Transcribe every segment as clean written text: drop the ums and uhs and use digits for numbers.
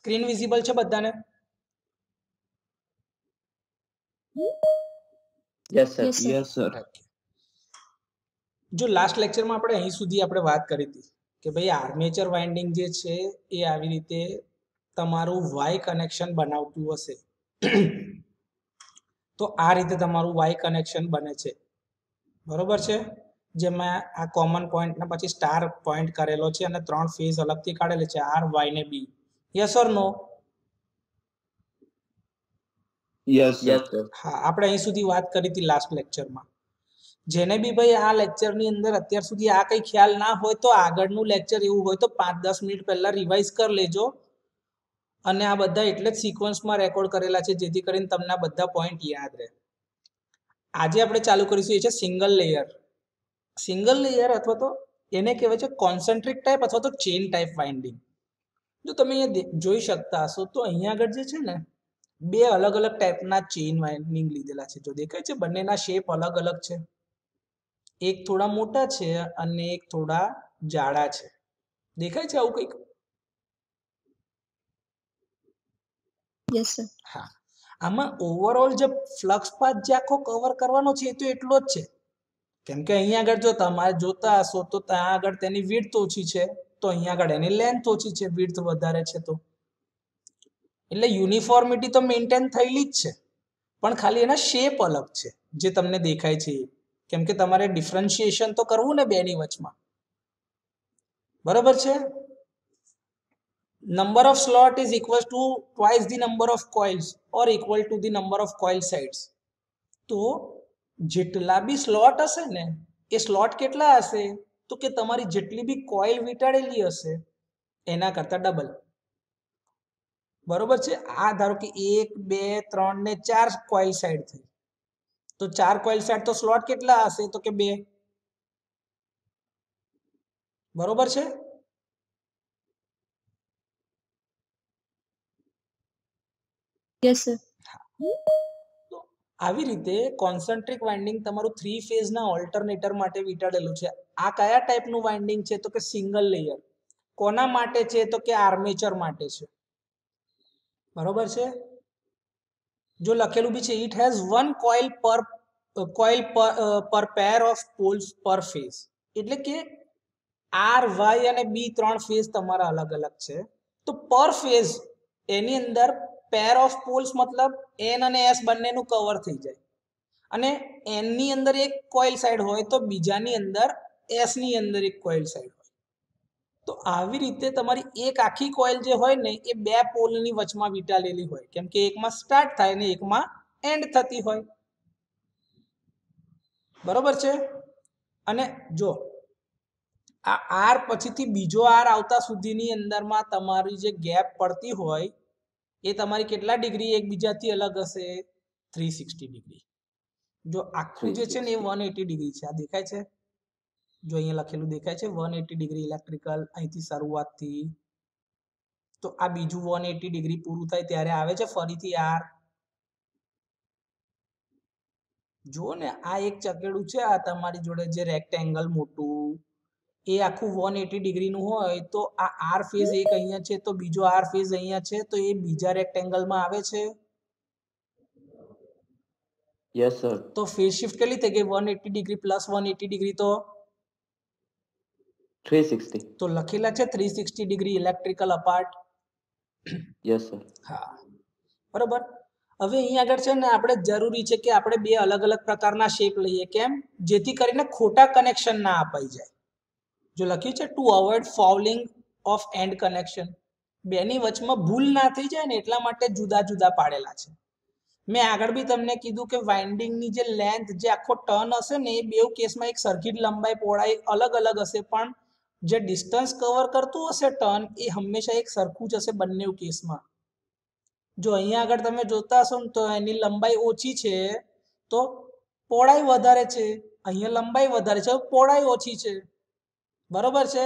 Screen visible છે બધાને? Yes sir. Yes sir. જો લાસ્ટ લેક્ચરમાં આપણે અહીં સુધી આપણે વાત કરી હતી કે ભાઈ આર્મેચર વાઇન્ડિંગ જે છે એ આવી રીતે તમારું વાય કનેક્શન બનાવતું હશે. તો આ રીતે તમારું વાય કનેક્શન બને છે, બરોબર છે, જેમાં આ કોમન પોઈન્ટ ને પછી સ્ટાર પોઈન્ટ કરેલો છે અને 3 ફેઝ અલગથી કાઢેલી છે, આર વાય ને B. Yes or no? Yes yes sir. Sir. હા, આપણે અહીં સુધી વાત કરી હતી લાસ્ટ લેક્ચરમાં. જેને બી ભાઈ આ લેક્ચરની અંદર અત્યાર સુધી આ કંઈ ખ્યાલ ના હોય તો આગળનું લેક્ચર એવું હોય તો 5-10 મિનિટ પહેલા રિવાઇઝ કરી લેજો. અને આ બધા એટલે જ સિક્વન્સમાં રેકોર્ડ કરેલા છે જેથી કરીને તમને આ બધા પોઈન્ટ યાદ રહે. આજે આપણે ચાલુ કરીશું એ છે સિંગલ લેયર. સિંગલ લેયર અથવા તો એને કહેવાય છે કોન્સન્ટ્રિક ટાઈપ અથવા તો ચેઇન ટાઈપ વાઇન્ડિંગ. જો તમે અહીંયા જોઈ શકતા હશો તો અહીંયા આગળ જે છે ને 2 અલગ અલગ ટાઈપના ચેઇન વાઇન્ડિંગ લીધેલા છે. જો દેખાય છે બંનેના શેપ અલગ અલગ છે. એક થોડા મોટા છે અને એક થોડા જાડા છે. દેખાય છે આવું કંઈક? Yes sir. હા, આમાં ઓવરઓલ જે ફ્લક્સ પાથ જે આખો કવર કરવાનો છે એ તો એટલો જ છે. કેમ કે અહીંયા આગળ જો તમારે જોતા હશો તો ત્યાં આગળ તેની વિડ્થ ઓછી છે, તો અહીંયા આગળ એની લેન્થ ઓછી છે, વિડ્થ વધારે છે. તો એટલે યુનિફોર્મિટી તો મેન્ટેન થયેલી જ છે, પણ ખાલી એના શેપ અલગ છે જે તમને દેખાય છે. કેમ કે તમારે ડિફરન્શિએશન તો કરવું ને બેની વચમાં, બરોબર છે? number of slot is equal to twice the number of coils or equal to the number of coil sides. તો જેટલા બી સ્લોટ હશે ને એ સ્લોટ કેટલા હશે તો કે તમારી જેટલી બી કોઇલ વીંટાળેલી હશે એના કરતા ડબલ. બરોબર છે? આ ધારો કે 1 2 3 ને 4 કોઇલ સાઈડ થઈ, તો 4 કોઇલ સાઈડ તો સ્લોટ કેટલા હશે તો કે 2. બરોબર છે? Yes sir. તો આવી રીતે કોન્સન્ટ્રિક વાઇન્ડિંગ તમારું 3 ફેઝના ઓલ્ટરનેટર માટે વીંટાળેલું છે. આ કયા ટાઈપનું વાઇન્ડિંગ છે તો કે સિંગલ લેયર. કોના માટે છે તો કે આર્મેચર માટે છે. બરોબર છે? જો લખેલું બી છે ઇટ હેઝ 1 કોઇલ પર પેર ઓફ પોલ્સ પર ફેઝ. એટલે કે આર વાય અને બી 3 ફેઝ તમારા અલગ અલગ છે, તો પર ફેઝ એની અંદર પેર ઓફ પોલ્સ મતલબ એન અને એસ બંનેનું કવર થઈ જાય. અને એન ની અંદર એક કોઇલ સાઈડ હોય તો બીજાની અંદર એસ ની અંદર એક કોઇલ સાઈડ હોય. તો આવી રીતે તમારી એક આખી કોઇલ જે હોય ને એ 2 પોલની વચમાં વીંટાળેલી હોય, કેમ કે એકમાં સ્ટાર્ટ થાય ને એકમાં એન્ડ થતી હોય. બરોબર છે? અને જો આ આર પછીથી બીજો આર આવતા સુધીની અંદરમાં તમારી જે ગેપ પડતી હોય એ તમારી કેટલા ડિગ્રી એકબીજાથી અલગ હશે? 360 ડિગ્રી. જો આખું જે છે ને એ 180 ડિગ્રી છે. આ દેખાય છે? જો અહીંયા લખેલું દેખાય છે 180 ડિગ્રી ઇલેક્ટ્રિકલ અહીંથી શરૂઆતથી. તો આ બીજું 180 ડિગ્રી પૂરું થાય ત્યારે આવે છે ફરીથી આર. જો ને આ એક ચકેડું છે, આ તમારી જોડે જે રેક્ટેંગલ મોટું એ આખું 180 ડિગ્રીનું હોય તો આ આર ફેઝ એક અહીંયા છે તો બીજો આર ફેઝ અહીંયા છે, તો એ બીજા રેક્ટેંગલમાં આવે છે. Yes sir. તો ફેઝ શિફ્ટ કેટલી થઈ ગઈ? 180 ડિગ્રી પ્લસ 180 ડિગ્રી તો 360. તો લખેલા છે 360 degree electrical apart. Yes sir. હા, બરોબર. હવે અહીં આગળ છે ને આપણે જરૂરી છે કે આપણે 2 અલગ અલગ પ્રકારના શેપ લઈએ. કેમ? જેથી કરીને ખોટા કનેક્શન ના અપાઈ જાય. જો લખ્યું છે two avoid fouling of and connection, બેની વચમાં ભૂલ ના થઈ જાય ને એટલા માટે જુદા જુદા પાડેલા છે. મેં આગળ બી તમને કીધું કે વાઇન્ડિંગની જે લેન્થ જે આખો ટર્ન હશે ને એ બેવ કેસમાં એક સરખી લંબાઈ પહોળાઈ અલગ અલગ હશે, પણ જે ડિસ્ટન્સ કવર કરતું હશે ટર્ન એ હંમેશા એક સરખું જ હશે બંને કેસમાં. જો અહીંયા આગળ તમે જોતા હશો ને તો એની લંબાઈ ઓછી છે તો પહોળાઈ વધારે છે, અહીંયા લંબાઈ વધારે છે પહોળાઈ ઓછી છે. બરોબર છે?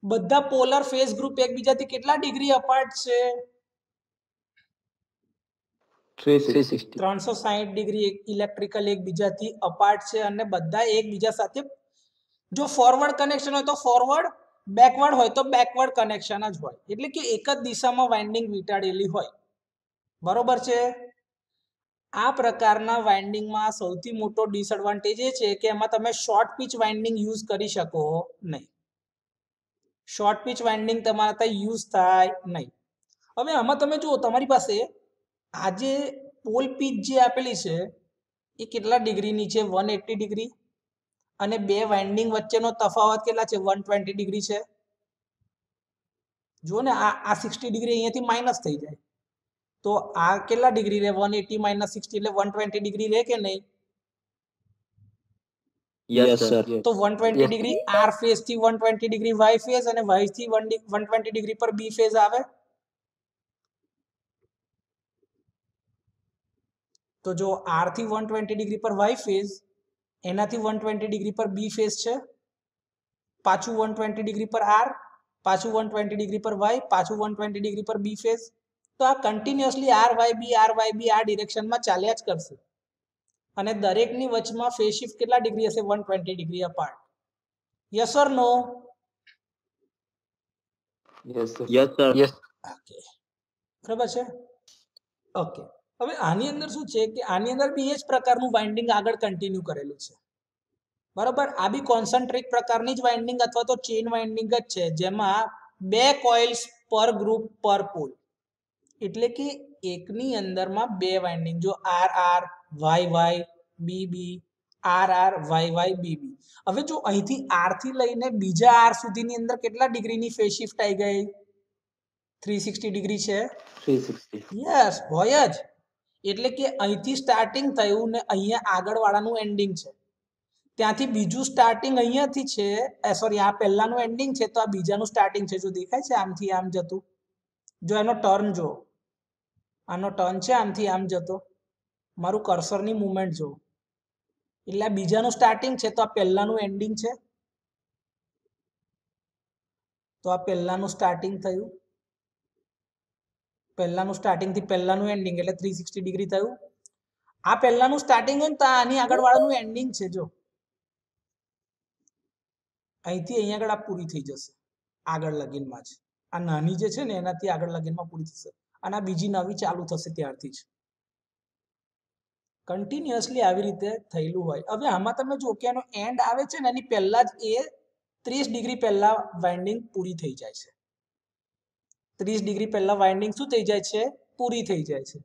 બધા પોલર ફેઝ ગ્રુપ એકબીજાથી કેટલા ડિગ્રી અપાર્ટ છે? 360. 360 ડિગ્રી ઇલેક્ટ્રિકલ એકબીજાથી અપાર્ટ છે અને બધા એકબીજા સાથે જો ફોરવર્ડ કનેક્શન હોય તો ફોરવર્ડ, બેકવર્ડ હોય તો બેકવર્ડ કનેક્શન જ હોય, એટલે કે એક જ દિશામાં વાઇન્ડિંગ વીંટાળેલી હોય. બરોબર છે. આ પ્રકારના વાઇન્ડિંગમાં સૌથી મોટો ડિસએડવાન્ટેજ એ છે કે એમાં તમે શોર્ટ પિચ વાઇન્ડિંગ યુઝ કરી શકો નહીં. શોર્ટ પિચ વાઇન્ડિંગ તમારા ત્યાં યુઝ થાય નહીં. હવે આમાં તમે જુઓ, તમારી પાસે આજે પોલ પિચ જે આપેલી છે એ કેટલા ડિગ્રીની છે? 180 ડિગ્રી. અને બે વાઇન્ડિંગ વચ્ચેનો તફાવત કેટલા છે? 120 ડિગ્રી છે. જુઓ ને, આ 60 ડિગ્રી અહીંયાથી માઇનસ થઈ જાય તો આ કેટલા ડિગ્રી રહે? 180 માઇનસ 60 એટલે 120 ડિગ્રી રહે કે નહીં? Yes, sir. તો 120 ડિગ્રી આર ફેઝ થી 120 ડિગ્રી વાય ફેઝ અને વાય થી 120 ડિગ્રી પર બી ફેઝ આવે. તો જો આર થી 120 ડિગ્રી પર વાય ફેઝ, એનાથી 120 ડિગ્રી પર બી ફેઝ છે, પાછું 120 ડિગ્રી પર આર, પાછું 120 ડિગ્રી પર વાય, પાછું 120 ડિગ્રી પર બી ફેઝ. તો આ કન્ટિન્યુઅસલી આર વાય બી આ ડિરેક્શનમાં ચાલ્યા જ કરશે. અને દરેકની વચમાં ફેઝ શિફ્ટ કેટલા ડિગ્રી હશે? 120 degree apart. Yes or no? Yes, sir. Yes, sir. Yes. Okay, બરાબર છે. ઓકે, હવે આની અંદર શું છે કે આની અંદર બી એ જ પ્રકારનું વાઇન્ડિંગ આગળ કન્ટિન્યુ કરેલું છે. બરાબર. આ બી કોન્સન્ટ્રિક પ્રકારની જ વાઇન્ડિંગ અથવા તો ચેઇન વાઇન્ડિંગ જ છે, જેમાં બે કોઇલ્સ પર ગ્રુપ પર પોલ, એટલે કે એકની અંદરમાં બે વાઇન્ડિંગ. જો R R Y Y B B, R R Y Y B B. હવે જો અહીંથી આર થી લઈને બીજા આર સુધીની અંદર કેટલા ડિગ્રીની ફેઝ શિફ્ટ આવી ગઈ? 360 ડિગ્રી છે. 360. યસ, હોય જ. એટલે કે અહીંથી સ્ટાર્ટિંગ થયું ને અહીંયા આગળ વાળાનું એન્ડિંગ છે, ત્યાંથી બીજું સ્ટાર્ટિંગ અહીંયાથી છે, સોરી આ પહેલાનું એન્ડિંગ છે તો આ બીજાનું સ્ટાર્ટિંગ છે. જો દેખાય છે આમથી આમ જતું, જો એનો ટર્ન જો, આનો ટર્ન છે આમથી આમ જતો, મારું કર્સરની મૂવમેન્ટ જો, એટલે આ બીજાનું સ્ટાર્ટિંગ છે તો આ પહેલાનું એન્ડિંગ છે. તો આ પહેલાનું સ્ટાર્ટિંગ થયું, પહેલાનું સ્ટાર્ટિંગ થી પહેલાનું એન્ડિંગ એટલે 360 ડિગ્રી થયું. આ પહેલાનું સ્ટાર્ટિંગ હોય ને તો આની આગળ વાળાનું એન્ડિંગ છે. જો અહીંથી અહીંયા આગળ આ પૂરી થઈ જશે આગળ લગીનમાં જ. આ નાની જે છે ને એનાથી આગળ લગીનમાં પૂરી થશે અને આ બીજી નવી ચાલુ થશે ત્યારથી જ. કન્ટિન્યુઅસલી આવી રીતે થયેલું હોય. હવે આમાં તમે જો કે એનો એન્ડ આવે છે ને એની પહેલા જ એ 30 ડિગ્રી પહેલા વાઇન્ડિંગ પૂરી થઈ જાય છે. 30 ડિગ્રી પહેલા વાઇન્ડિંગ શું થઈ જાય છે? પૂરી થઈ જાય છે.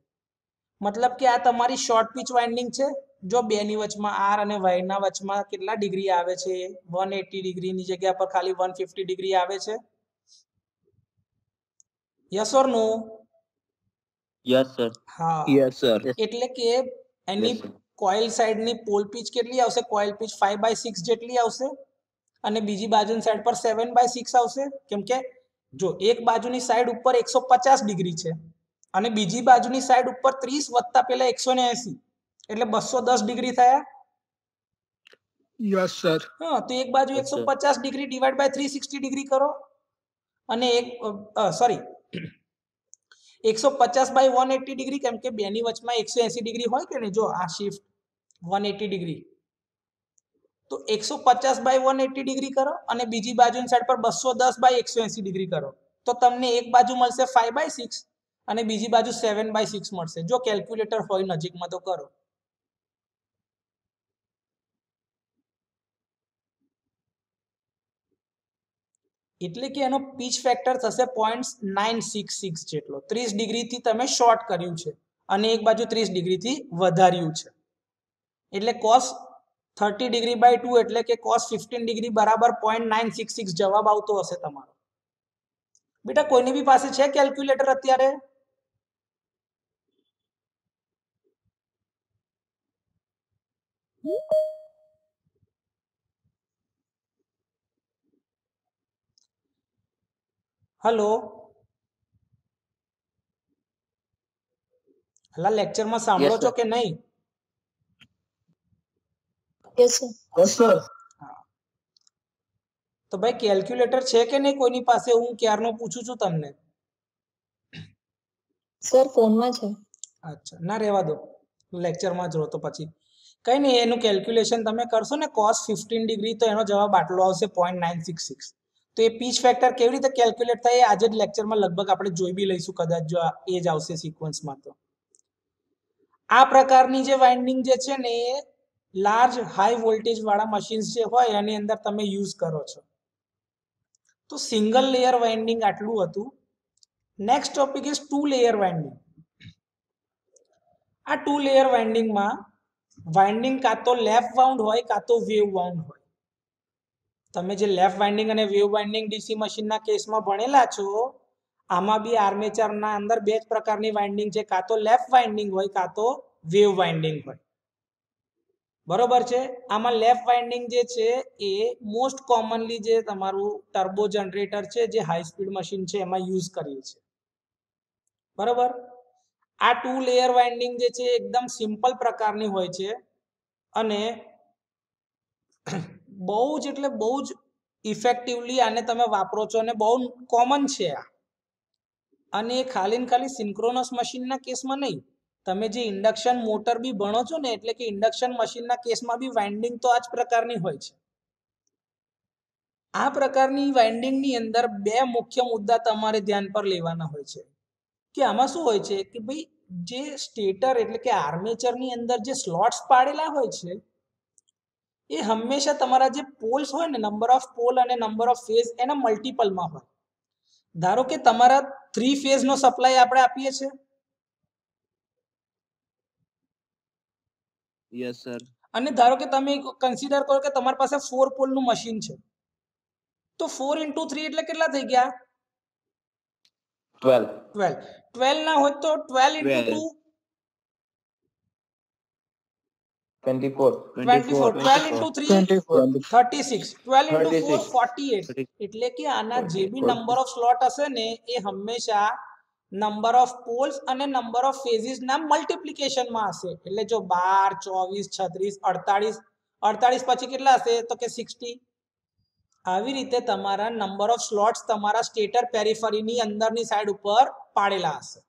મતલબ કે આ તમારી શોર્ટ પિચ વાઇન્ડિંગ છે. જો બે ની વચમાં આર અને વાય ના વચમાં કેટલા ડિગ્રી આવે છે? 180 ડિગ્રીની જગ્યા પર ખાલી 150 ડિગ્રી આવે છે. Yes or no? Yes, sir. હા, Yes, sir. એટલે કે એની Yes, sir. કોઇલ સાઈડની પોલ પિચ કેટલી આવશે? કોઇલ પિચ 5/6 જેટલી આવશે અને બીજી બાજુની સાઈડ પર 7/6 આવશે. કેમ કે જો એક બાજુની સાઈડ ઉપર 150 ડિગ્રી છે અને બીજી બાજુની સાઈડ ઉપર 30 વત્તા પેલા 180 એટલે 210 ડિગ્રી થયા. Yes, sir. હા, તો એક બાજુ Yes, sir. 150 degree divide by 360 degree કરો અને એક સોરી 150/180 ડિગ્રી, કેમ કે બેની વચમાં 180 ડિગ્રી હોય કે નહીં. જો આ શિફ્ટ 180 ડિગ્રી, તો 150/180 ડિગ્રી કરો અને બીજી બાજુની સાઈડ પર 210/180 ડિગ્રી કરો તો તમને એક બાજુ મળશે 5/6 અને બીજી બાજુ 7/6 મળશે. જો કેલ્ક્યુલેટર હોય નજીકમાં તો કરો. એટલે કે એનો પીચ ફેક્ટર થશે 0.966 જેટલો. 30 ડિગ્રીથી તમે શોર્ટ કર્યું છે અને એક બાજુ 30 ડિગ્રીથી વધાર્યું છે, એટલે cos 30 ડિગ્રી બાય 2 એટલે કે cos 15 ડિગ્રી બરાબર 0.966 જવાબ આવતો હશે તમારો. બેટા કોઈની બી પાસે છે કેલ્ક્યુલેટર અત્યારે? હલો, હલા લેક્ચરમાં સાંભળો Yes, છો sir. કે નહીં? Yes, sir. Yes, sir. તો ભાઈ કેલ્ક્યુલેટર છે કે નહીં કોઈની પાસે? હું ક્યારનો પૂછું છું તમને. Sir, ફોનમાં છે. અચ્છા, ના રહેવા દો, લેક્ચરમાં જ રહો તો પછી કંઈ નહીં. એનું કેલ્ક્યુલેશન તમે કરશો ને cos 15 ડિગ્રી તો એનો જવાબ આટલો આવશે 0.966. તો એ પીચ ફેક્ટર કેવી રીતે કેલ્ક્યુલેટ થાય એ આજે જ લેક્ચરમાં લગભગ આપણે જોઈ બી લઈશું કદાચ જો એ જ આવશે સિક્વન્સમાં. તો આ પ્રકારની જે વાઇન્ડિંગ જે છે ને એ લાર્જ હાઈ વોલ્ટેજ વાળા મશીન્સ જે હોય એની અંદર તમે યુઝ કરો છો. તો સિંગલ લેયર વાઇન્ડિંગ આટલું હતું. Next topic is 2 layer winding. આ 2 લેયર વાઇન્ડિંગમાં વાઇન્ડિંગ કાં તો લેફ્ટ વાઉન્ડ હોય કાં તો વેવ વાઉન્ડ હોય. તમે જે લેફ્ટ વાઇન્ડિંગ અને વેવ વાઇન્ડિંગ ડીસી મશીનના કેસમાં ભણેલા છો, આમાં બી આર્મેચરના અંદર બે જ પ્રકારની વાઇન્ડિંગ છે, કાં તો લેફ્ટ વાઇન્ડિંગ હોય કાં તો વેવ વાઇન્ડિંગ હોય. બરોબર છે. આમાં લેફ્ટ વાઇન્ડિંગ જે છે એ મોસ્ટ કોમનલી જે તમારું ટર્બો જનરેટર છે, જે હાઈ સ્પીડ મશીન છે એમાં યુઝ કરીએ છીએ. બરોબર. આ 2 લેયર વાઇન્ડિંગ જે છે એકદમ સિમ્પલ પ્રકારની હોય છે અને બહુ જ એટલે બહુ જ ઇફેક્ટિવલી આને તમે વાપરો છો અને બહુ કોમન છે આ. અને ખાલી ને ખાલી સિન્ક્રોનસ મશીનના કેસમાં નહીં, તમે જે ઇન્ડક્શન મોટર બી ભણો છો ને, એટલે કે ઇન્ડક્શન મશીનના કેસમાં બી વાઇન્ડિંગ તો આ જ પ્રકારની હોય છે. આ પ્રકારની વાઇન્ડિંગની અંદર બે મુખ્ય મુદ્દા તમારે ધ્યાન પર લેવાના હોય છે કે આમાં શું હોય છે કે ભાઈ જે સ્ટેટર એટલે કે આર્મેચરની અંદર જે સ્લોટ્સ પાડેલા હોય છે એ હંમેશા તમારા જે પોલ્સ હોય ને, નંબર ઓફ પોલ અને નંબર ઓફ ફેઝ એના મલ્ટિપલમાં હોય. ધારો કે તમારા 3 ફેઝનો સપ્લાય આપણે આપીએ છીએ. Yes sir. અને ધારો કે તમે કન્સિડર કરો કે તમારી પાસે 4 પોલનું મશીન છે, તો 4 × 3 એટલે કેટલા થઈ ગયા? 12. 12 ના હોય તો 12 × 2 24. 12 × 3 36. 12 × 4 48. એટલે કે આના જે બી નંબર ઓફ સ્લોટ હશે ને એ હંમેશા નંબર ઓફ પોલ્સ અને નંબર ઓફ ફેઝિસ ના મલ્ટિપ્લિકેશનમાં હશે. એટલે જો 12, 24, 36, 48 પછી કેટલા હશે તો કે 60. આવી રીતે તમારા નંબર ઓફ સ્લોટ્સ તમારા સ્ટેટર પેરિફરીની અંદરની સાઈડ ઉપર પાડેલા હશે.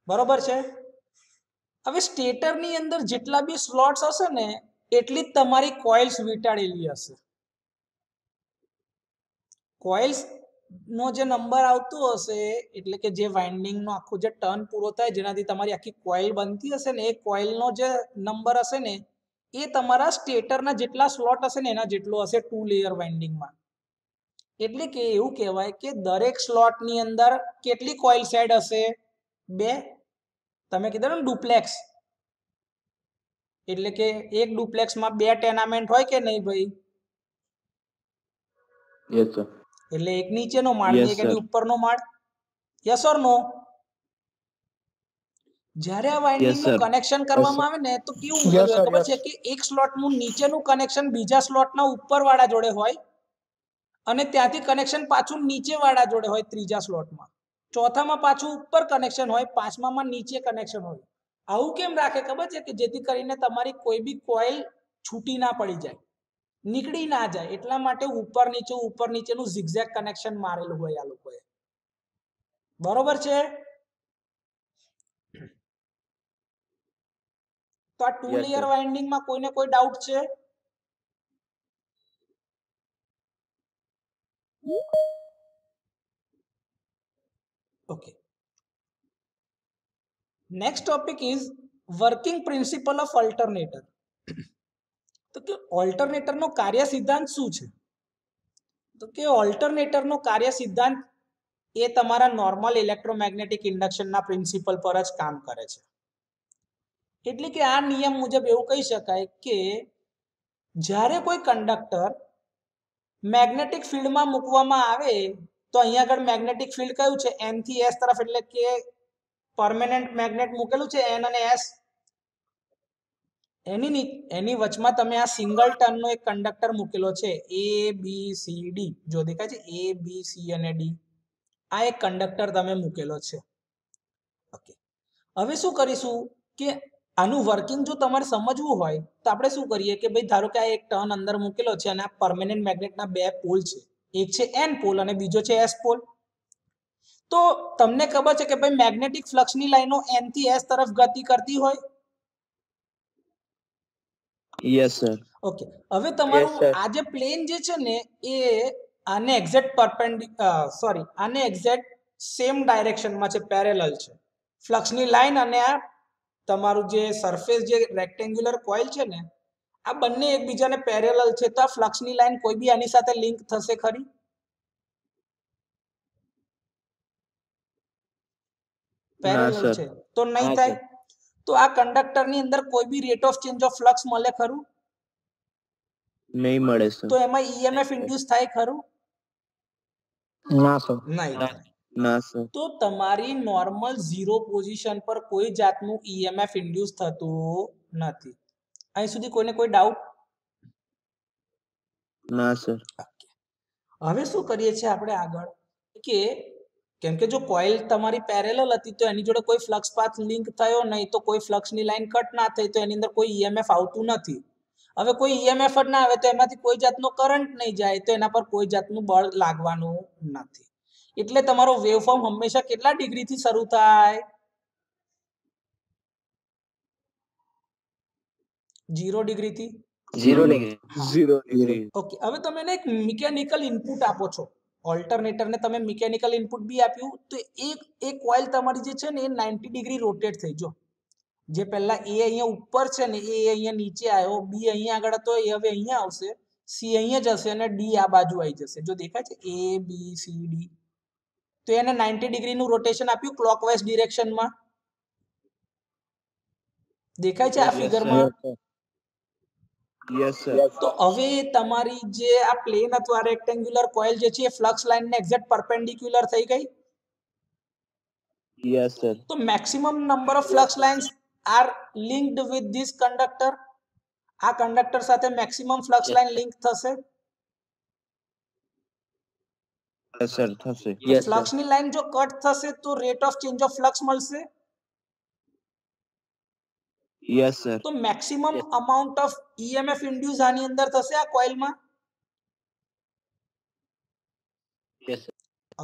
બરોબર છે. હવે સ્ટેટરની અંદર જેટલા બી સ્લોટ્સ હશે ને એટલી જ તમારી કોઇલ્સ વીંટાળેલી હશે. કોઇલ્સ નો જે નંબર આવતો હશે એટલે કે જે વાઇન્ડિંગ નો આખો જે ટર્ન પૂરો થાય જેનાથી તમારી આખી કોઇલ બનતી હશે ને, એ કોઇલનો જે નંબર હશે ને એ તમારા સ્ટેટરના જેટલા સ્લોટ હશે ને એના જેટલો હશે 2 લેયર વાઇન્ડિંગમાં. એટલે કે એવું કહેવાય કે દરેક સ્લોટની અંદર કેટલી કોઇલ સાઈડ હશે? 2. તમે કીધું ને ડુપ્લેક્સ, એટલે કે એક ડુપ્લેક્સમાં 2 ટેનામેન્ટ હોય કે નહીં ભાઈ? Yes sir. એટલે એક નીચેનો માળ ને એક એની ઉપરનો માળ. યસ ઓર નો? જ્યારે આ વાઇન્ડિંગ નું કનેક્શન કરવામાં આવે ને તો કેવું ખબર છે કે એક સ્લોટનું નીચેનું કનેક્શન બીજા સ્લોટના ઉપરવાળા જોડે હોય અને ત્યાંથી કનેક્શન પાછું નીચેવાળા જોડે હોય ત્રીજા સ્લોટમાં, ચોથામાં પાછું ઉપર કનેક્શન હોય, પાંચમામાં નીચે કનેક્શન હોય. આવું કેમ રાખે ખબર છે? કે જેથી કરીને તમારી કોઈ બી કોઇલ છૂટી ના પડી જાય, નીકળી ના જાય. એટલા માટે ઉપર નીચેનું ઝિગઝેગ કનેક્શન મારેલું હોય આ લોકોએ. બરોબર છે. તો આ 2 લેયર વાઇન્ડિંગમાં કોઈને કોઈ ડાઉટ છે? Okay. Next topic is working principal of alternator. તો કે ઓલ્ટરનેટરનો કાર્ય સિદ્ધાંત શું છે? તો કે ઓલ્ટરનેટરનો કાર્ય સિદ્ધાંત એ તમારા નોર્મલ ઇલેક્ટ્રોમેગ્નેટિક ઇન્ડક્શનના પ્રિન્સિપલ પર જ કામ કરે છે. એટલે કે આ નિયમ મુજબ એવું કહી શકાય કે જ્યારે કોઈ કંડક્ટર મેગ્નેટિક ફિલ્ડમાં મૂકવામાં આવે તો અહીંયા આગળ મેગ્નેટિક ફિલ્ડ કયું છે? N થી S તરફ, એટલે કે પરમેનન્ટ મેગ્નેટ મૂકેલું છે N અને S. એની વચમાં તમે આ સિંગલ ટર્નનો એક કંડક્ટર મૂકેલો છે ABCD. જો દેખાય છે ABC અને D. આ એક કંડક્ટર તમે મૂકેલો છે. ઓકે. હવે શું કરીશું કે આનું વર્કિંગ જો તમારે સમજવું હોય તો આપણે શું કરીએ કે ભાઈ ધારો કે આ એક ટર્ન અંદર મૂકેલો છે અને આ પરમેનન્ટ મેગ્નેટના 2 પોલ છે, એક છે N પોલ અને બીજો છે S પોલ. તો તમને ખબર છે કે ભાઈ મેગ્નેટિક ફ્લક્સની લાઈનો N થી S તરફ ગતિ કરતી હોય. Yes sir. ઓકે. હવે તમારું આ જે પ્લેન જે છે ને એ આને એક્ઝેક્ટ આને એક્ઝેક્ટ સેમ ડાયરેક્શનમાં છે, પેરેલલ છે. ફ્લક્સની લાઈન અને આ તમારું જે સરફેસ જે રેક્ટેન્ગ્યુલર કોઇલ છે ને, આ બંને એકબીજાને પેરેલલ છે. તો આ ફ્લક્સની લાઈન કોઈ બી આની સાથે લિંક થશે ખરી? Parallel sir. છે તો નહીં ના, થાય. તો આ કંડક્ટરની અંદર કોઈ બી rate of change of flux મળે ખરું? નહીં મળે સર. તો એમાં ઈએમએફ ઇન્ડ્યુસ થાય ખરું? ના સર. નહીં થાય. ના સર. તો તમારી નોર્મલ ઝીરો પોઝિશન પર કોઈ જાતનું ઈએમએફ ઇન્ડ્યુસ થતું નથી. અહીં સુધી કોઈને કોઈ ડાઉટ? ના સર. હવે શું કરીએ છીએ આપણે આગળ કે કેમ કે જો કોઇલ તમારી પેરેલલ હતી તો એની જોડે કોઈ ફ્લક્સ પાથ લિંક થયો નહીં, તો કોઈ ફ્લક્સની લાઈન કટ ના થઈ, તો એની અંદર કોઈ ઈએમએફ આવતું નથી. હવે કોઈ ઈએમએફ જ ના આવે તો એમાંથી કોઈ જાતનો કરંટ નહીં જાય, તો એના પર કોઈ જાતનું બળ લાગવાનું નથી. એટલે તમારો વેવફોર્મ હંમેશા કેટલા ડિગ્રીથી શરૂ થાય? 0 ડિગ્રીથી. 0 ડિગ્રી. 0 ડિગ્રી. ઓકે, હવે તમે એને એક મિકેનિકલ ઇનપુટ આપો છો. ઓલ્ટરનેટરને તમે મિકેનિકલ ઇનપુટ બી આપ્યું તો એક કોઇલ તમારી જે છે ને એ 90 ડિગ્રી રોટેટ થઈ. જો જે પહેલા એ અહીંયા ઉપર છે ને એ અહીંયા નીચે આવ્યો, બી અહીંયા આગળ હતો એ હવે અહીંયા આવશે, સી અહીંયા જશે અને ડી આ બાજુ આવી જશે. જો દેખાય છે એ બી સી ડી, તો એને 90 ડિગ્રીનું રોટેશન આપ્યું ક્લોકવાઇઝ ડિરેક્શનમાં. દેખાય છે આ ફિગરમાં? Yes sir. તો હવે તમારી જે આ પ્લેન અથવા રેક્ટેન્ગ્યુલર કોઇલ જે છે એ ફ્લક્સ લાઇનને એક્ઝેક્ટ પરપેન્ડિક્યુલર થઈ ગઈ. Yes sir. તો maximum number of flux lines are linked with this conductor. આ કંડક્ટર સાથે મેક્સિમમ ફ્લક્સ લાઇન લિંક થશે. યસ સર થશે. ફ્લક્સની લાઇન જો કટ થશે તો rate of change of flux મળશે. Yes sir. તો maximum amount of EMF induce આની અંદર થશે આ કોઇલમાં. Yes sir.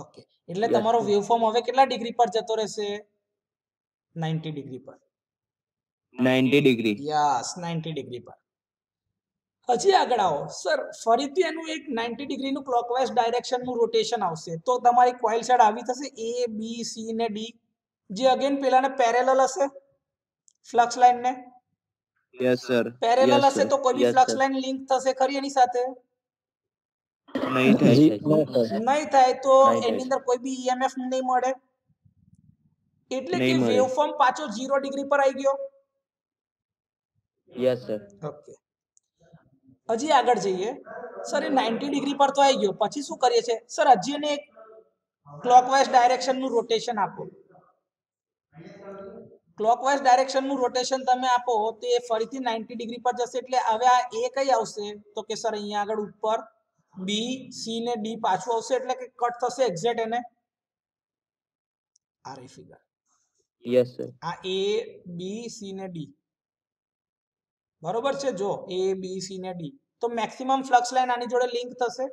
ઓકે, એટલે તમારો વેવફોર્મ હવે કેટલા ડિગ્રી પર જતો રહેશે? 90 ડિગ્રી પર. 90 ડિગ્રી. યસ, 90 ડિગ્રી પર. હજી આગળ આવો સર, ફરીથી એનું એક 90 ડિગ્રીનું ક્લોકવાઇઝ ડાયરેક્શનનું રોટેશન આવશે. તો તમારી કોઇલ સાઈડ આવી થશે એ બી સી ને ડી, જે અગેન પેલાને પેરેલલ હશે ફ્લક્સ લાઇનને. Yes sir. પેરેલલ હશે તો કોઈ બી ફ્લક્સ લાઇન લિંક થશે ખરી એની સાથે? નહીં થાય. નહીં થાય. તો એની અંદર કોઈ બી ઈએમએફ નહીં મળે. એટલે કે વેવફોર્મ પાછો 0 ડિગ્રી પર આવી ગયો. Yes sir. ઓકે, હજી આગળ જઈએ સર. એ 90 ડિગ્રી પર તો આવી ગયો, પછી શું કરીએ છીએ સર? હજી એને એક ક્લોકવાઇઝ ડાયરેક્શનનું રોટેશન આપો. ક્લોકવાઇઝ ડાયરેક્શનનું રોટેશન તમે આપો તો એ ફરીથી 90 ડિગ્રી પર જશે. એટલે હવે આ એ કઈ આવશે? તો કે સર અહીંયા આગળ ઉપર બી સી ને ડી પાછું આવશે, એટલે કે કટ થશે એક્ઝેક્ટ એને. આ રી ફિગર. Yes sir. આ એ બી સી ને ડી બરોબર છે. જો એ બી સી ને ડી, તો મેક્સિમમ ફ્લક્સ લાઇન આની જોડે લિંક થશે.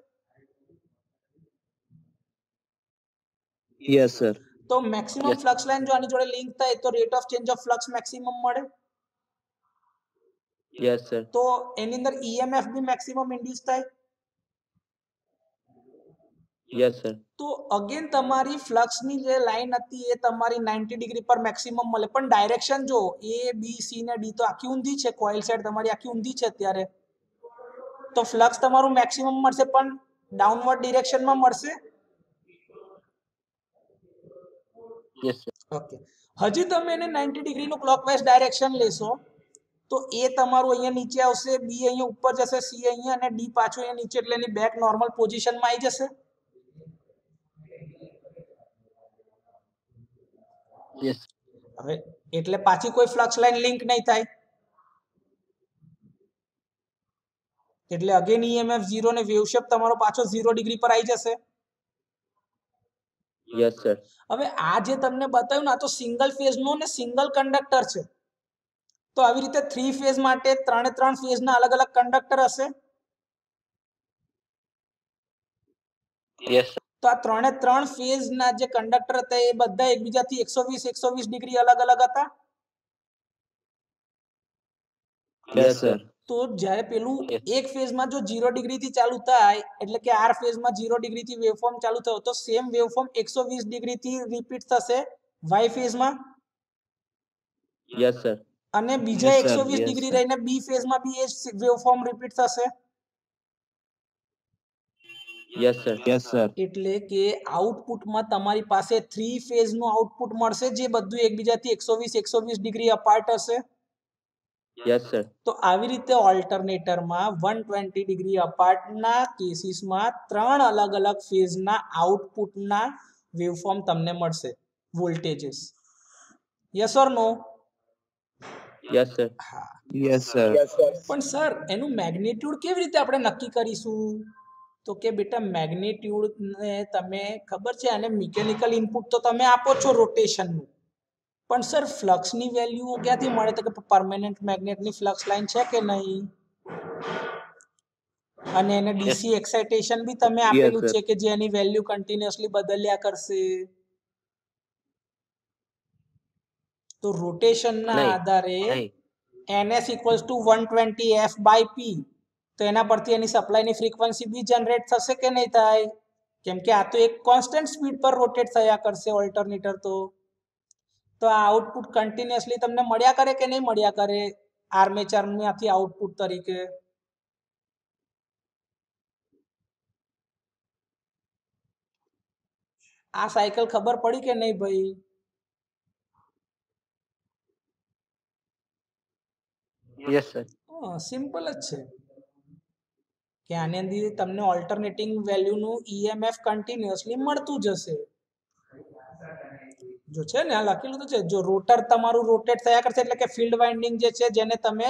Yes sir. તો મેક્સિમમ ફ્લક્સ લાઇન જો આની જોડે લિંક થાય તો rate of change of flux maximum મળે. Yes sir. તો એની અંદર ઈએમએફ બી મેક્સિમમ ઇન્ડ્યુસ થાય. Yes sir. તો અગેન તમારી ફ્લક્સની જે લાઈન હતી એ તમારી 90 ડિગ્રી પર મેક્સિમમ મળે, પણ ડાયરેક્શન જો એ બી સી ને ડી તો આખી ઊંધી છે. કોઇલ સાઈડ તમારી આખી ઊંધી છે અત્યારે, તો ફ્લક્સ તમારું મેક્સિમમ મળશે પણ ડાઉનવર્ડ ડિરેક્શનમાં મળશે. Yes sir. ઓકે, હજી તમે એને 90 ડિગ્રીનું ક્લોકવાઇઝ ડાયરેક્શન લેશો તો એ તમારું અહીંયા નીચે આવશે, બી અહીંયા ઉપર જશે, સી અહીંયા અને ડી પાછું અહીંયા નીચે, એટલે એની બેક નોર્મલ પોઝિશનમાં આવી જશે. યસ. હવે એટલે પાછી કોઈ ફ્લક્સ લાઇન લિંક નહીં થાય. એટલે અગેન ઈએમએફ 0 ને વેવ શેપ તમારો પાછો 0 ડિગ્રી પર આવી જશે. Yes sir. હવે આ જે તમને બતાવ્યું ને, આ તો સિંગલ ફેઝ નો ને સિંગલ કંડક્ટર છે. તો આવી રીતે 3 ફેઝ માટે 3 ફેઝના અલગ અલગ કંડક્ટર હશે. યસ. તો આ 3 ફેઝના જે કંડક્ટર હતા એ બધા એકબીજાથી 120 ડિગ્રી અલગ અલગ હતા. Yes sir. તો જ્યારે પેલું Yes. એક ફેઝમાં જો 0 ડિગ્રીથી ચાલુ થાય એટલે કે આર ફેઝમાં 0 ડિગ્રીથી વેવફોર્મ ચાલુ થયો તો સેમ વેવફોર્મ 120 ડિગ્રીથી રિપીટ થશે વાય ફેઝમાં Yes, sir. અને બીજા Yes, sir. 120 Yes, degree sir. રહીને બી ફેઝમાં બી એ વેવફોર્મ રિપીટ થશે. Yes, sir. Yes, sir. એટલે કે આઉટપુટમાં તમારી પાસે 3 ફેઝનું આઉટપુટ મળશે જે બધું એકબીજાથી 120 ડિગ્રી અપાર્ટ હશે. Yes, sir. તો આવી રીતે ઓલ્ટરનેટરમાં 120 ડિગ્રી અપાર્ટના કેસીસમાં 3 અલગ અલગ ફેઝના આઉટપુટના વેવફોર્મ તમને મળશે voltages. Yes or no? Yes, sir. હા. Yes, sir. પણ સર એનું મેગ્નિટ્યુડ કેવી રીતે આપણે નક્કી કરીશું? તો કે બેટા મેગ્નિટ્યુડ ને તમે ખબર છે અને મિકેનિકલ ઇનપુટ તો તમે આપો છો રોટેશનનું, પણ સર ફ્લક્સની વેલ્યુ ક્યાંથી મળે? તો કે પરમેનન્ટ મેગ્નેટની ફ્લક્સ લાઈન છે કે નહીં, અને એને ડીસી એક્સાઇટેશન બી તમે આપેલું sir. છે કે જે એની વેલ્યુ કન્ટિન્યુઅસલી બદલ્યા કરશે. તો રોટેશનના નહીં. આધારે નહીં. ns equals to 120 f by p, તો એના પરથી એની સપ્લાયની ફ્રીક્વન્સી બી જનરેટ થશે કે નહીં થાય? કેમ કે આ તો એક કોન્સ્ટન્ટ સ્પીડ પર રોટેટ થયા કરશે ઓલ્ટરનેટર. તો આ આઉટપુટ કન્ટિન્યુઅસલી તમને મળ્યા કરે કે નહીં મળ્યા કરે આર્મેચરમાંથી આઉટપુટ તરીકે? આ સાયકલ ખબર પડી કે નહીં ભાઈ? Yes, sir. સિમ્પલ જ છે કે આની અંદર તમને ઓલ્ટરનેટિંગ વેલ્યુનું ઈએમએફ કન્ટિન્યુઅસલી મળતું જશે. જો છે ને આ લખેલું તો છે, જો રોટર તમારું રોટેટ થયા કરશે એટલે કે ફિલ્ડ વાઇન્ડિંગ જે છે જેને તમે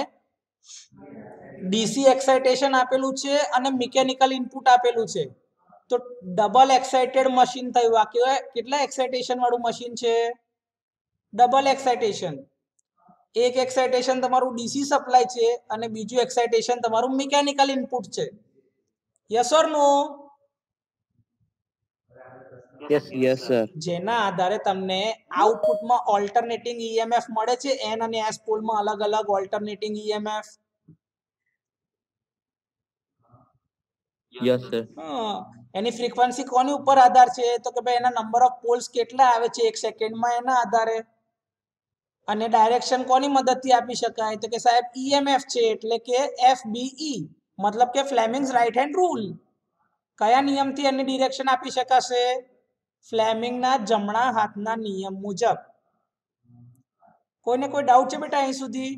ડીસી એક્સાઇટેશન આપેલું છે અને મિકેનિકલ ઇનપુટ આપેલું છે, તો ડબલ એક્સાઇટેડ મશીન થયું. આ કેવાય કેટલા એક્સાઇટેશન વાળું મશીન છે? Double excitation. એક એક્સાઇટેશન તમારું ડીસી સપ્લાય છે અને બીજું એક્સાઇટેશન તમારું મિકેનિકલ ઇનપુટ છે. Yes or no? Yes. Yes, sir. જેના આધારે તમને આઉટપુટમાં ઓલ્ટરનેટિંગ ઈએમએફ મળે છે. એન અને એસ પોલમાં અલગ અલગ ઓલ્ટરનેટિંગ ઈએમએફ. Yes, sir. એની ફ્રીક્વન્સી કોની ઉપર આધાર છે? તો કે ભાઈ એના નંબર ઓફ પોલ્સ કેટલા આવે છે એક સેકન્ડમાં એના આધારે. અને ડાયરેક્શન કોની મદદથી આપી શકાય? તો કે સાહેબ ઈએમએફ છે એટલે કે એફબીઈ, મતલબ કે ફ્લેમિંગ્સ રાઇટ હેન્ડ રૂલ. કયા નિયમથી એની ડિરેક્શન આપી શકાશે? ફ્લેમિંગના જમણા હાથના નિયમ મુજબ. કોઈને કોઈ ડાઉટ છે બેટા અહીં સુધી?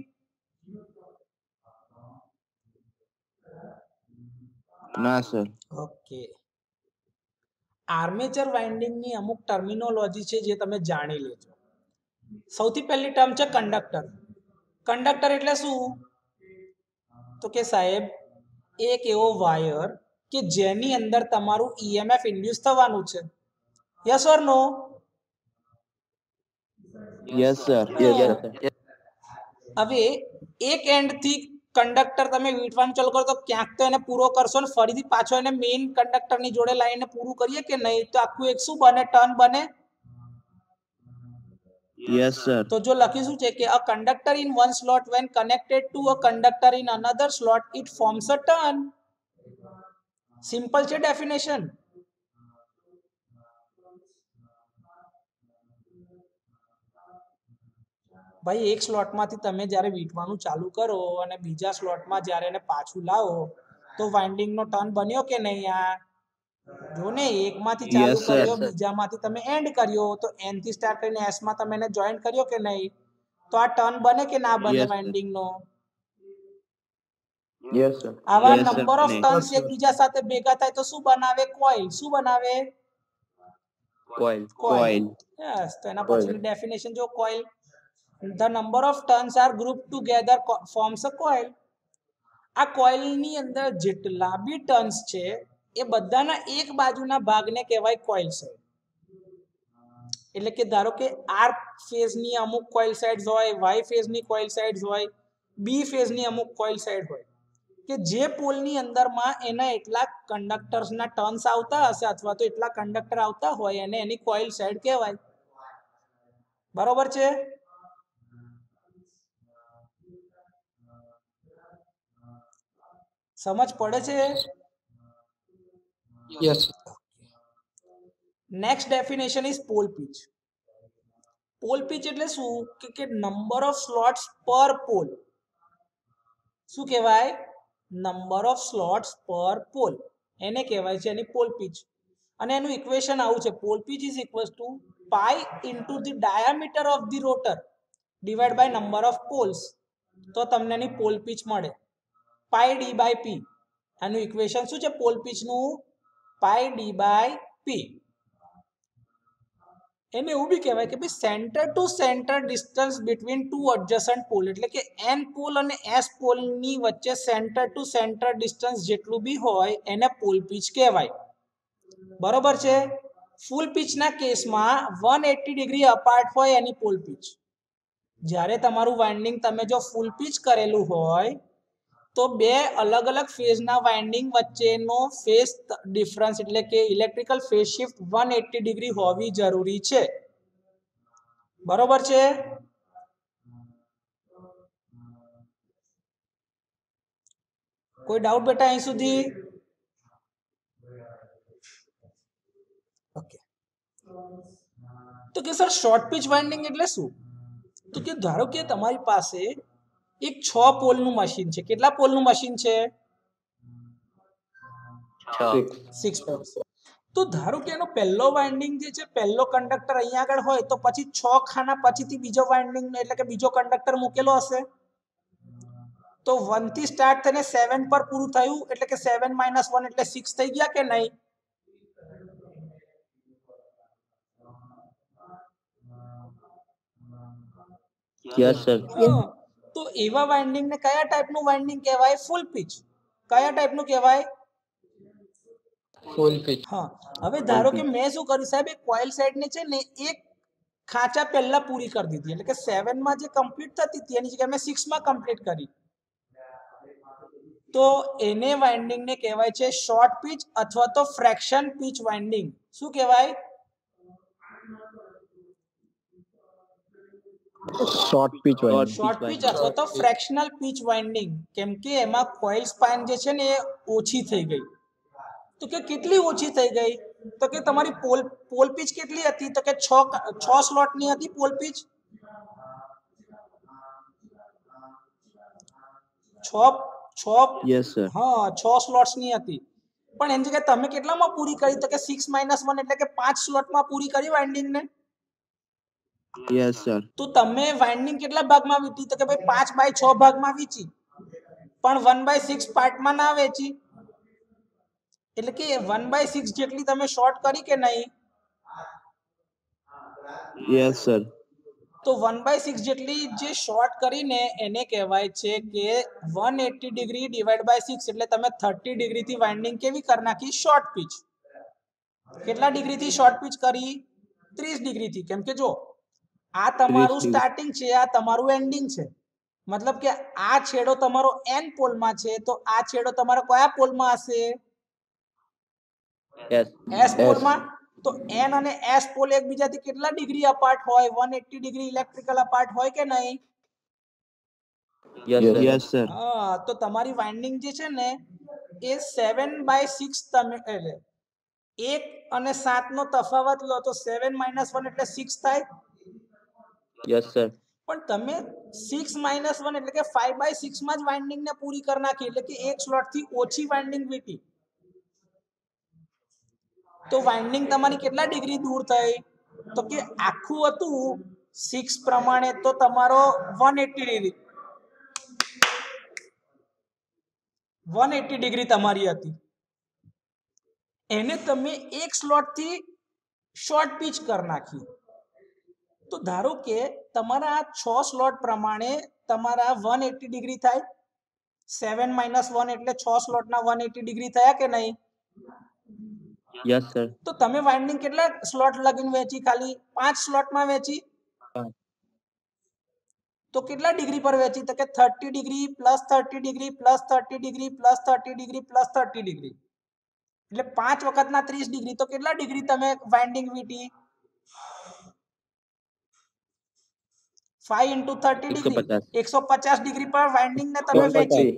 ના sir. ઓકે. આર્મેચર વાઇન્ડિંગની અમુક ટર્મિનોલોજી છે જે તમે જાણી લેજો. સૌથી પહેલી ટર્મ છે કંડક્ટર. કંડક્ટર એટલે શું? તો કે સાહેબ એક એવો વાયર કે જેની અંદર તમારું ઈએમએફ ઇન્ડ્યુસ થવાનું છે. Yes or no? Yes, sir. Yes, sir. Yes. હવે એક એન્ડ થી કંડક્ટર તમે વીંટવાનું ચાલુ કરો તો ક્યાંક તો એને પૂરો કરશો ને ફરીથી પાછો એને મેઇન કંડક્ટરની જોડે લાવીને પૂરું કરીએ કે નહીં? તો આખું એક શું બને? ટર્ન બને. Yes, sir. તો જો લખીશું છે કે a conductor in one slot when connected to a conductor in another slot it forms a turn. Simple છે ડેફિનેશન. ભાઈ એક સ્લોટમાંથી તમે જ્યારે વીંટવાનું ચાલુ કરો અને બીજા સ્લોટમાં જ્યારે એને પાછું લાવો તો વાઇન્ડિંગનો ટર્ન બન્યો કે નહીં? આ જો ને એકમાંથી ચાલુ Yes, sir. કર્યો બીજામાંથી તમે એન્ડ કર્યો તો એન થી સ્ટાર્ટ કરીને એસ માં તમે એને જોઈન્ટ કર્યો કે નહીં? તો આ ટર્ન બને કે ના બને Yes, sir. વાઇન્ડિંગનો? Yes, sir. આવા Yes, sir. Number of turns એકબીજા સાથે ભેગા થાય તો શું બનાવે? કોઇલ. શું બનાવે? Coil. Coil. યસ. તો એના Coil. પછીની ડેફિનેશન જો coil. The number of turns are grouped together forms a coil. આ કોઇલની અંદર જેટલા બી ટર્ન્સ છે એ બધાના એક બાજુના ભાગને કહેવાય કોઇલ સાઇડ. એટલે કે ધારો કે આર ફેઝની અમુક કોઇલ સાઇડ્સ હોય, વાય ફેઝની કોઇલ સાઇડ્સ હોય, બી ફેઝની અમુક કોઇલ સાઇડ હોય કે જે પોલની અંદરમાં એના એટલા કંડક્ટર્સના ટર્ન્સ આવતા હશે અથવા તો એટલા કંડક્ટર આવતા હોય એને એની કોઇલ સાઇડ કહેવાય. બરોબર છે? સમજ પડે છે? Yes. Next definition is pole pitch. Pole pitch એટલે શું કે number of slots per pole. શું કહેવાય? Number of slots per pole, એને કહેવાય છે એની પોલ પીચ. અને એનું ઇક્વેશન આવું છે, pole pitch is equals to pi into the diameter of the rotor divide by number of poles. તો તમને એની પોલ પીચ મળે, પાઈ ડી બાય પી. આનું ઇક્વેશન શું છે પોલ પીચનું? Pi D by P. એને એવું બી કહેવાય કે ભાઈ centre to centre distance between two adjacent pole, એટલે કે એન પોલ અને એસ પોલની વચ્ચે સેન્ટર ટુ સેન્ટર ડિસ્ટન્સ જેટલું બી હોય એને પોલ પીચ કહેવાય. બરોબર છે? ફૂલ પીચના કેસમાં 180 ડિગ્રી અપાર્ટ હોય એની પોલ પીચ. જ્યારે તમારું વાઇન્ડિંગ તમે જો ફૂલ પીચ કરેલું હોય તો બે અલગ અલગ ફેઝના વાઇન્ડિંગ વચ્ચેનો ફેઝ ડિફરન્સ એટલે કે ઇલેક્ટ્રિકલ ફેઝ શિફ્ટ 180 ડિગ્રી હોવી જરૂરી છે. બરોબર છે? કોઈ ડાઉટ બેટા અહીં સુધી? ઓકે. તો કે સર શોર્ટ પીચ વાઇન્ડિંગ એટલે શું? તો કે ધારો કે તમારી પાસે એક 6 પોલનું મશીન છે. કેટલા પોલનું મશીન છે? 6 પોલ્સ. તો ધારો કે એનો પહેલો વાઇન્ડિંગ જે છે, પહેલો કંડક્ટર અહીંયા આગળ હોય તો પછી 6 ખાના પછીથી બીજો વાઇન્ડિંગ એટલે કે બીજો કંડક્ટર મૂકેલો હશે. તો 1 થી સ્ટાર્ટ થઈને 7 પર પૂરું થયું એટલે કે 7 - 1 એટલે 6 થઈ ગયા કે નહીં? Yes, sir. તો એવા વાઇન્ડિંગ ને કયા ટાઈપનું વાઇન્ડિંગ કહેવાય? ફૂલ પીચ. કયા ટાઈપનું કહેવાય? Full pitch. હા. હવે ધારો કે મેં શું કર્યું સાહેબ, એક કોઇલ સાઈડ ને છે ને એક ખાંચા પહેલા પૂરી કરી દીધી, એટલે કે 7 માં જે કમ્પ્લીટ થતી હતી એની જગ્યાએ મેં 6 માં કમ્પ્લીટ કરી. તો એને વાઇન્ડિંગ ને કહેવાય છે શોર્ટ પીચ અથવા તો ફ્રેક્શન પીચ વાઇન્ડિંગ. શું કહેવાય? Short pitch one. Short pitch અથવા તો ફ્રેક્શનલ પીચ વાઇન્ડિંગ. કેમ કે એમાં કોઇલ સ્પાન જે છે ને એ ઓછી થઈ ગઈ. તો કે કેટલી ઓછી થઈ ગઈ? તો કે તમારી પોલ પીચ કેટલી હતી? તો કે 6 સ્લોટની હતી પોલ પીચ. 6 Yes, sir. હા 6 સ્લોટ્સની હતી. પણ એની જગ્યાએ તમે કેટલામાં પૂરી કરી? તો કે 6 - 1 એટલે કે 5 સ્લોટમાં પૂરી કરી વાઇન્ડિંગ ને. Yes, sir. તો તમે વાઇન્ડિંગ કેટલા ભાગમાં વીટી? તો કે ભાઈ 5/6 ભાગમાં વીચી, પણ 1/6 પાર્ટમાં ના વેચી. એટલે કે 1/6 જેટલી તમે શોર્ટ કરી કે નહીં? Yes, sir. તો 1/6 જેટલી જે શોર્ટ કરીને એને કહેવાય છે કે 180 ડિગ્રી ડિવાઈડ બાય 6 એટલે તમે 30 ડિગ્રીથી વાઇન્ડિંગ કેવી કરી નાખી? Short pitch. કેટલા ડિગ્રીથી શોર્ટ પીચ કરી? 30 ડિગ્રીથી. કેમ કે જો આ તમારું 30 સ્ટાર્ટિંગ છે, આ તમારું એન્ડિંગ છે. મતલબ કે આ છેડો તમારો એન પોલમાં છે, તો આ છેડો તમારો કયા પોલમાં હશે? Yes. એસ પોલમાં. તો એન અને એસ પોલ એકબીજાથી કેટલા ડિગ્રી અપાર્ટ હોય? 180 ડિગ્રી ઇલેક્ટ્રિકલ અપાર્ટ હોય કે નહીં? Yes, sir. Yes, sir. હા. તો તમારી વાઇન્ડિંગ જે છે ને એ 7/6 તમે એટલે 1 અને 7 નો તફાવત લો તો 7 - 1 એટલે 6 થાય. Yes, sir. પણ તમે 6 - 1 એટલે કે 5/6 માં જ વાઇન્ડિંગ ને પૂરી કરી નાખી, એટલે કે એક સ્લોટ થી ઓછી વાઇન્ડિંગ વીટી. તો વાઇન્ડિંગ તમારી કેટલા ડિગ્રી દૂર થઈ? તો કે આખું હતું 6 પ્રમાણે તો તમારો 180 ડિગ્રી 180 ડિગ્રી તમારી હતી. એને તમે એક સ્લોટ થી શોર્ટ પીચ કરી નાખી. તો ધારો કે તમારા 6 સ્લોટ પ્રમાણે તમારા 180 ડિગ્રી થાય. 7 - 1 એટલે 6 સ્લોટના 180 ડિગ્રી થયા કે નહીં? Yes, sir. તો તમે વાઇન્ડિંગ કેટલા સ્લોટ લગીને વેચી? ખાલી 5 સ્લોટમાં વેચી. તો કેટલા ડિગ્રી પર વેચી? તો કે 30 degree plus 30 degree plus 30 degree plus 30 degree plus 30 degree એટલે 5 વખતના 30 ડિગ્રી. તો કેટલા ડિગ્રી તમે વાઇન્ડિંગ વીટી? 5 × 30 ડિગ્રી 150 ડિગ્રી પર વાઇન્ડિંગ ને તમે વેચી.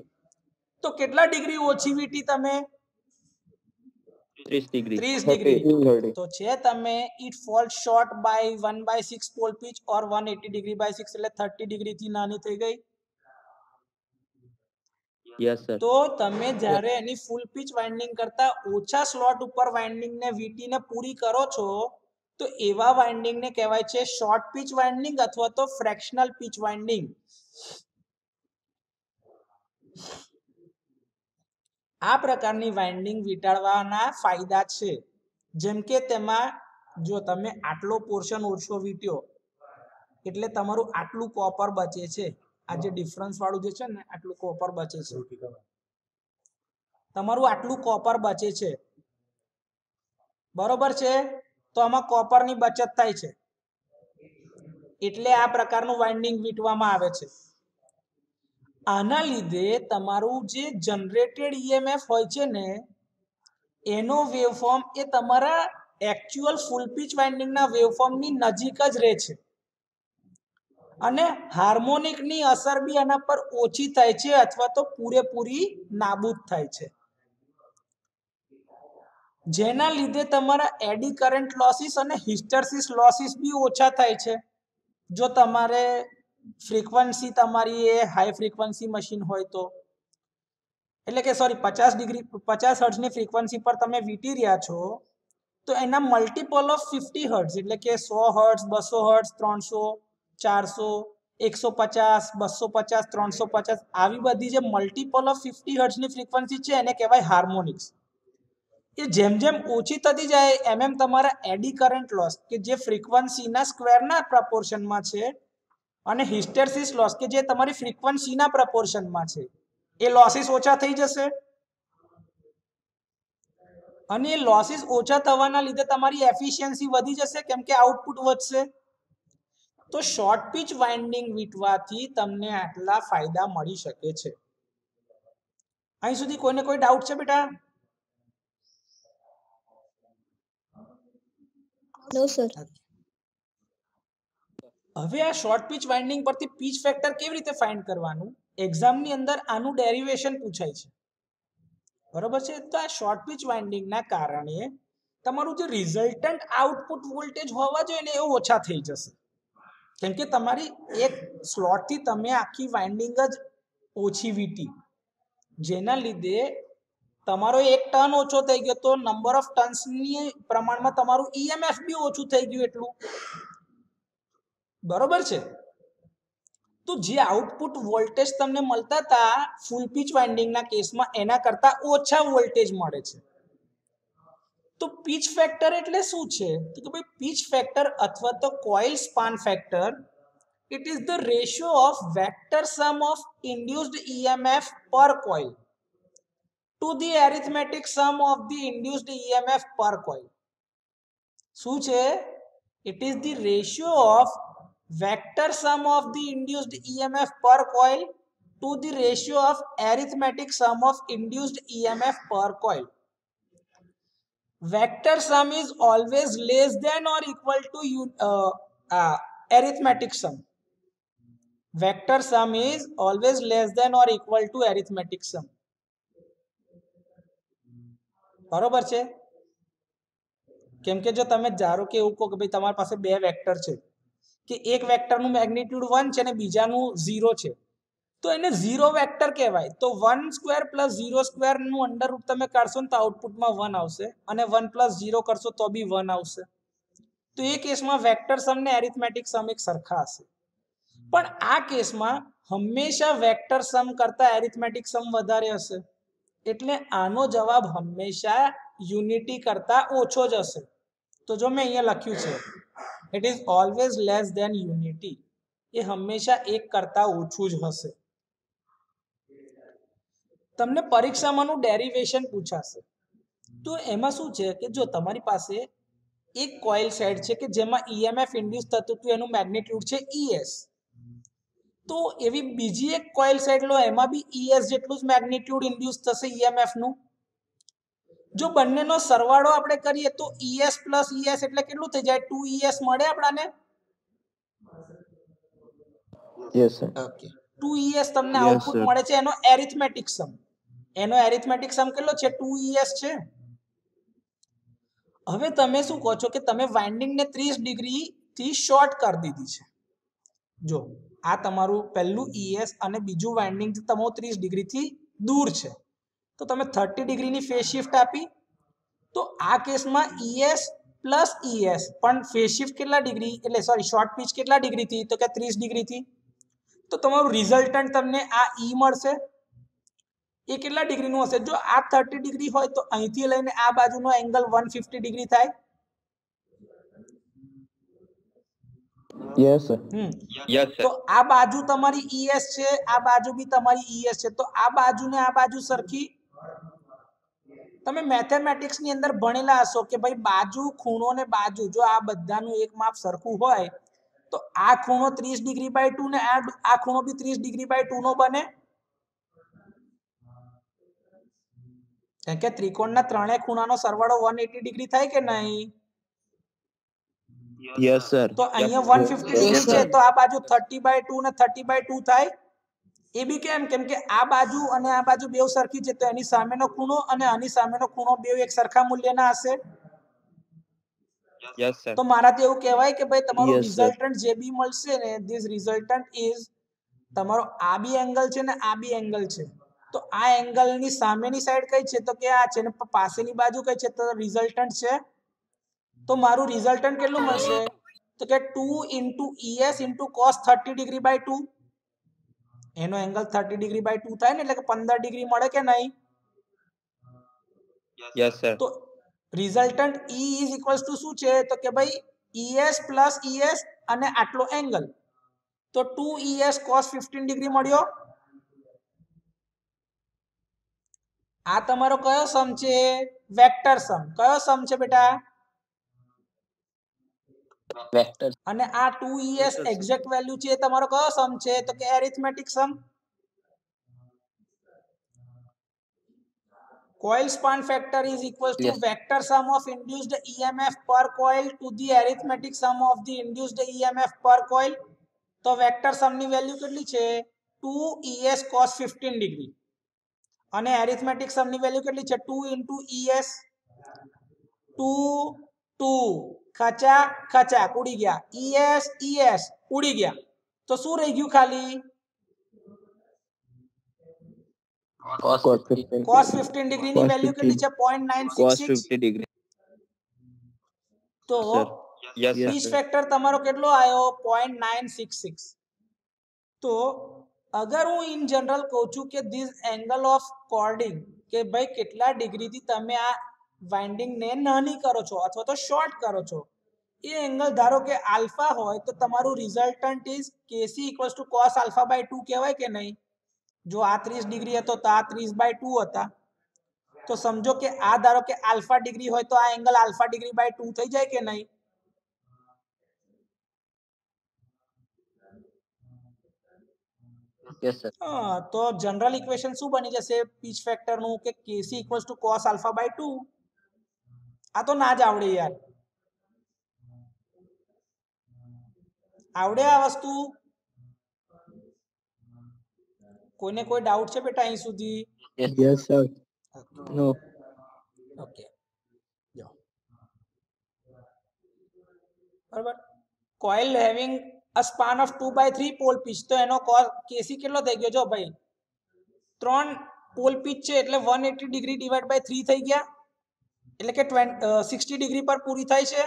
તો કેટલા ડિગ્રી ઓછી VT તમે 30 degree. 30 ડિગ્રી 30. તો છે તમે it fall short by 1/6 pole pitch or 180 degree by 6 એટલે 30 ડિગ્રી થી નાની થઈ ગઈ. Yes, sir. તો તમે જ્યારે એની ફૂલ પીચ વાઇન્ડિંગ કરતા ઓછા સ્લોટ ઉપર વાઇન્ડિંગ ને VT ને પૂરી કરો છો તો એવા વાઇન્ડિંગ ને કહેવાય છે શોર્ટ પીચ વાઇન્ડિંગ અથવા તો ફ્રેક્શનલ પીચ વાઇન્ડિંગ. આ પ્રકારની વાઇન્ડિંગ વીંટાળવાના ફાયદા છે. જેમ કે તેમાં જો તમે આટલો પોર્શન ઓછો વીંટ્યો એટલે તમારું આટલું કોપર બચે છે. આ જે ડિફરન્સ વાળું જે છે ને આટલું કોપર બચે છે, તમારું આટલું કોપર બચે છે, બરોબર છે. તો આમાં કોપરની બચત થાય છે એટલે આ પ્રકારનું વાઇન્ડિંગ વીંટવામાં આવે છે. આના લીધે તમારું જે જનરેટેડ EMF હોય છે ને એનો વેવફોર્મ એ તમારા એકચ્યુઅલ ફૂલ પીચ વાઇન્ડિંગના વેવફોર્મની નજીક જ રહે છે અને હાર્મોનિકની અસર બી આના પર ઓછી થાય છે અથવા તો પૂરેપૂરી નાબૂદ થાય છે, જેના લીધે તમારા એડી કરંટ લોસીસ અને હિસ્ટરેસિસ લોસીસ બી ઓછા થાય છે. જો તમારે ફ્રીક્વન્સી તમારી એ હાઈ ફ્રીક્વન્સી મશીન હોય તો, એટલે કે સોરી 50 હર્ટ્ઝની ફ્રીક્વન્સી પર તમે વીંટી રહ્યા છો તો એના મલ્ટિપલ ઓફ 50 હર્ટ્ઝ એટલે કે 100 હર્ટ્ઝ 200 હર્ટ્ઝ 300 400 150 250 350 આવી બધી જે મલ્ટિપલ ઓફ 50 હર્ટ્ઝની ફ્રીક્વન્સી છે એને કહેવાય હાર્મોનિક્સ. એ જેમ જેમ ઓછી થતી જાય એમ તમારા એડી કરંટ લોસ કે જે ફ્રીક્વન્સીના સ્ક્વેરના પ્રપોર્શનમાં છે અને હિસ્ટેરેસિસ લોસ કે જે તમારી ફ્રીક્વન્સીના પ્રપોર્શનમાં છે એ લોસીસ ઓછા થઈ જશે અને એ લોસીસ ઓછા થવાના લીધે તમારી એફિશિયન્સી વધી જશે કેમ કે આઉટપુટ વધશે. તો શોર્ટ પીચ વાઇન્ડિંગ વીંટવાથી તમને આટલા ફાયદા મળી શકે છે. અહીં સુધી કોઈને કોઈ ડાઉટ છે બેટા? નો સર. હવે આ શોર્ટ પીચ વાઇન્ડિંગ પરથી પીચ ફેક્ટર કેવી રીતે ફાઇન્ડ કરવાનું? એક્ઝામની અંદર આનું ડેરિવેશન પૂછાય છે, બરોબર છે. તો આ શોર્ટ પીચ વાઇન્ડિંગના કારણે તમારું જે રિઝલ્ટન્ટ આઉટપુટ વોલ્ટેજ હોવા જોઈએ ને એ ઓછા થઈ જશે કેમ કે તમારી એક સ્લોટથી તમે આખી વાઇન્ડિંગ જ ઓછી વીંટી, જેના લીધે તમારો એક ટર્ન ઓછો થઈ ગયો તો નંબર ઓફ ટર્ન્સની પ્રમાણમાં તમારું EMF બી ઓછું થઈ ગયું એટલું, બરોબર છે. તો જે આઉટપુટ વોલ્ટેજ તમને મળતા હતા ફૂલ પીચ વાઇન્ડિંગના કેસમાં એના કરતા ઓછા વોલ્ટેજ મળે છે. તો પીચ ફેક્ટર એટલે શું છે? તો કે ભાઈ પીચ ફેક્ટર અથવા તો coil span factor it is the ratio of vector sum of induced EMF per coil to the arithmetic sum of the induced EMF per coil. શું છે? It is the ratio of vector sum of the induced EMF per coil to the ratio of arithmetic sum of induced EMF per coil. Vector sum is always less than or equal to arithmetic sum. Vector sum is always less than or equal to arithmetic sum. બરોબર છે. કેમ કે જો તમે ધારો કે એવું કહો કે ભાઈ તમારી પાસે બે વેક્ટર છે કે એક વેક્ટરનું મેગ્નિટ્યુડ 1 છે અને બીજાનું 0 છે તો એને 0 વેક્ટર કહેવાય. તો 1 સ્ક્વેર પ્લસ 0 સ્ક્વેર નું અંડર રૂટ તમે કાઢશો ને તો આઉટપુટમાં 1 આવશે અને 1 પ્લસ 0 કરશો તો બી 1 આવશે. તો એ કેસમાં વેક્ટર સમ ને એરિથમેટિક સમ એક સરખા હશે. પણ આ કેસમાં હંમેશા વેક્ટર સમ કરતા એરિથમેટિક સમ વધારે હશે એટલે આનો જવાબ હંમેશા યુનિટી કરતા ઓછો જ હશે. તો જો મેં અહીંયા લખ્યું છે it is always less than unity, એ હંમેશા એક કરતા ઓછું જ હશે. તમને પરીક્ષામાંનું ડેરિવેશન પૂછાશે તો એમાં શું છે કે જો તમારી પાસે એક કોઇલ સેટ છે કે જેમાં EMF ઇન્ડ્યુસ થતું હતું એનું મેગ્નિટ્યુડ છે ES, તો એવી બીજી એક કોઇલ સેટ લો એમાં બી ES જેટલું જ મેગ્નિટ્યુડ ઇન્ડ્યુસ થશે EMF નું. જો બંનેનો સરવાળો આપણે કરીએ તો ES પ્લસ ES એટલે કેટલું થઈ જાય? 2ES મળે આપણાને. Yes, sir. ઓકે, 2ES તમને Yes, આઉટપુટ sir. મળે છે એનો એરિથમેટિક સમ. એનો એરિથમેટિક સમ કેટલો છે 2es છે. હવે તમે શું કહો છો કે તમે વાઇન્ડિંગને 30 ડિગ્રી થી શોર્ટ કરી દીધી છે. જો આ તમારું પહેલું es અને બીજું વાઇન્ડિંગ તમારું 30 ડિગ્રી થી દૂર છે, તો તમે 30 ડિગ્રીની ફેઝ શિફ્ટ આપી. તો આ કેસમાં es પ્લસ es પણ ફેઝ શિફ્ટ કેટલા ડિગ્રી એટલે સોરી શોર્ટ પીચ કેટલા ડિગ્રી થી તો કે 30 ડિગ્રી થી. તો તમારું રિઝલ્ટન્ટ તમને આ e મળશે. એ કેટલા ડિગ્રીનું હશે? જો આ 30 ડિગ્રી હોય તો અહીંથી લઈને આ બાજુનો એંગલ 150 ડિગ્રી થાય. Yes, sir. Yes, sir. તો આ બાજુ તમારી es છે, આ બાજુ બી તમારી es છે. તો આ બાજુ ને આ બાજુ સરખી. તમે મેથેમેટિક્સ ની અંદર ભણેલા હશો કે ભાઈ બાજુ ખૂણો ને બાજુ જો આ બધાનું એક માપ સરખું હોય તો આ ખૂણો 30 ડિગ્રી બાય 2 ને આ ખૂણો બી 30 ડિગ્રી બાય 2 નો બને. કારણ કે ત્રિકોણના ત્રણેય ખૂણાનો સરવાળો 180 ડિગ્રી થાય કે નહીં? Yes, sir. તો અહીંયા 150 ડિગ્રી છે તો આ બાજુ 30 બાય 2 ને 30 બાય 2 થાય. એ બી કેમ? કેમ કે આ બાજુ અને આ બાજુ બેવ સરખી છે તો એની સામેનો ખૂણો અને આની સામેનો ખૂણો બેવ એક સરખા મૂલ્યના હશે. Yes, sir. તો મારાથી એવું કહેવાય કે ભાઈ તમારું Yes, sir. રિઝલ્ટન્ટ જે બી મળશે ને ધીસ રિઝલ્ટન્ટ ઇઝ તમારો આ બી એંગલ છે ને આ બી એંગલ છે. તો આ એંગલની સામેની સાઈડ કઈ છે? તો કે આ છે ને પાસેની બાજુ કઈ છે? તો રિઝલ્ટન્ટ છે. તો મારું રિઝલ્ટન્ટ કેટલું મળશે? તો કે 2 * es * cos 30 ડિગ્રી બાય 2. એનો એંગલ 30 ડિગ્રી બાય 2 થાય ને એટલે કે 15 ડિગ્રી મળે કે નહીં? Yes, sir. તો resultant e is equals two શું છે? તો કે ભાઈ es પ્લસ es અને આટલો એંગલ તો 2es cos 15 ડિગ્રી મળ્યો. આ તમારો કયો સમ છે? વેક્ટર સમ. કયો સમ છે બેટા? Vector. અને આ 2es એક્ઝેક્ટ વેલ્યુ છે એ તમારો કયો સમ છે? તો કે arithmetic sum. Coil span factor is equals to Yes. vector sum of induced EMF per coil to the arithmetic sum of the induced EMF per coil. તો વેક્ટર સમ ની વેલ્યુ કેટલી છે? 2es cos 15 ડિગ્રી અને arithmetic સમ ની value કેટલી છે? 2 * es 2 ખચા ખચા ઉડી ગયા. es ઉડી ગયા. તો શું રહી ગયું ખાલી? Cos Cos 50. 15. cos 15 ડિગ્રી ની Cos વેલ્યુ 15. કેટલી છે? Cos 0.966. 50 degree. તો Sir. Yes, Yes, sir. Pitch factor તમારો કેટલો આવ્યો? 0.966. તો અગર હું ઇન જનરલ કહું છું કે ધીસ એંગલ ઓફ કોર્ડિંગ કે ભાઈ કેટલા ડિગ્રીથી તમે આ વાઇન્ડિંગને નાની કરો છો અથવા તો શોર્ટ કરો છો, એ એંગલ ધારો કે આલ્ફા હોય તો તમારું resultant is kc = cos alpha by 2 કહેવાય કે નહીં? જો આ 30 ડિગ્રી હતો તો આ 30 બાય 2 હતા. તો સમજો કે આ ધારો કે આલ્ફા ડિગ્રી હોય તો આ એંગલ આલ્ફા ડિગ્રી બાય 2 થઈ જાય કે નહીં? Yes, sir. તો જનરલ ઇક્વેશન શું બની જશે પીચ ફેક્ટર નું? કે kc = cos આલ્ફા બાય 2. આ તો ના જ આવડે યાર. આવડે આ વસ્તુ? કોઈને કોઈ ડાઉટ છે બેટા અહીં સુધી? Yes, sir. No. ઓકે, જો બરાબર. Coil having a span of 2/3 pole pitch, તો એનો kc કેટલો થઈ ગયો? જો ભાઈ 3 પોલ પીચ છે એટલે 180 ડિગ્રી ડિવાઇડ બાય 3 થઈ ગયા એટલે કે 60 ડિગ્રી પર પૂરી થાય છે.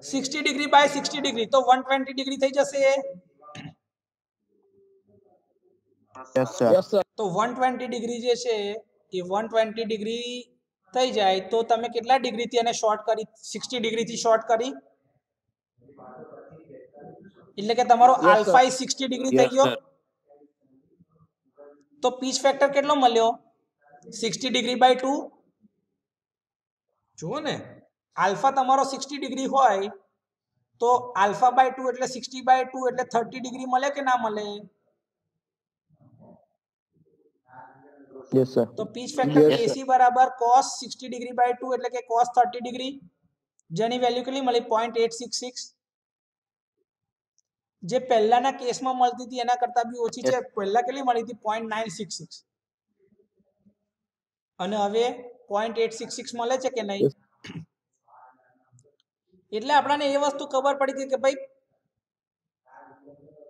60 ડિગ્રી બાય 60 ડિગ્રી તો 120 ડિગ્રી થઈ જશે. Yes, sir. તો 120 ડિગ્રી જે છે એ 120 ડિગ્રી થઈ જાય તો તમે કેટલા ડિગ્રીથી એને શોર્ટ કરી? 60 ડિગ્રીથી શોર્ટ કરી એટલે કે તમારો આલ્ફા 60 ડિગ્રી થઈ Yes, ગયો. sir. તો પીચ ફેક્ટર કેટલો મળ્યો? 60 ડિગ્રી બાય 2. જુઓ ને, આલ્ફા તમારો 60 ડિગ્રી હોય તો આલ્ફા બાય 2 એટલે 60 બાય 2 એટલે 30 ડિગ્રી મળે કે ના મળે? Yes, sir. તો પીચ ફેક્ટર Yes, AC બરાબર cos 60 ડિગ્રી બાય 2 એટલે કે cos 30 ડિગ્રી, જેની વેલ્યુ કેટલી મળી? 0.866. જે પહેલાના કેસમાં મળતી હતી એના કરતા બી ઓછી છે. પહેલા કેટલી મળી હતી? 0.966. અને હવે 0.866 મળે છે કે નહીં? એટલે આપણને એ વસ્તુ ખબર પડી ગઈ કે ભાઈ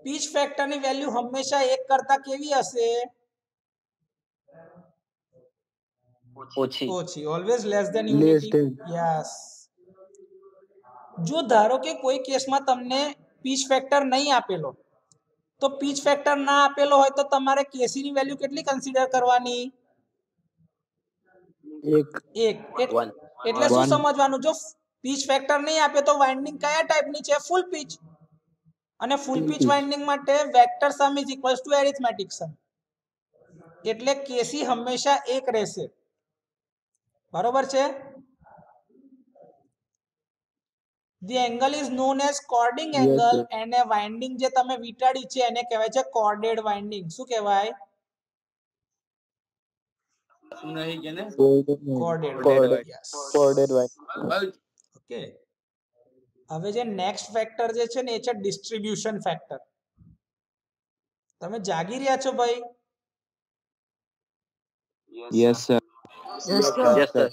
પીચ ફેક્ટરની વેલ્યુ હંમેશા 1 કરતા કેવી હશે? ઓછી. ઓછી. Always less then Less unity. than. Yes. જો ધારો કે કોઈ કેસમાં તમને પીચ ફેક્ટર નહીં આપેલો, તો પીચ ફેક્ટર ના આપેલો હોય તો તમારે કેસી ની વેલ્યુ કેટલી કન્સિડર કરવાની? 1. 1. One. એટલે શું One. સમજવાનું? જો પીચ ફેક્ટર નહીં આપે તો વાઇન્ડિંગ કયા ટાઈપની છે? Full pitch. અને full Full pitch pitch. Winding માટે vector sum is equals to arithmetic sum. એટલે કેસી હંમેશા 1 રહેશે. બરોબર છે? The angle is known as cording Yes, angle sir. and a winding જે તમે વિટાડી છે એને કહેવાય છે corded winding. શું કહેવાય? Corded. Corded. Yes. Corded one. Okay. હવે જે નેક્સ્ટ ફેક્ટર જે છે ને એ છે ડિસ્ટ્રીબ્યુશન ફેક્ટર. તમે જાગી રહ્યા છો ભાઈ? Yes, sir. Yes, sir.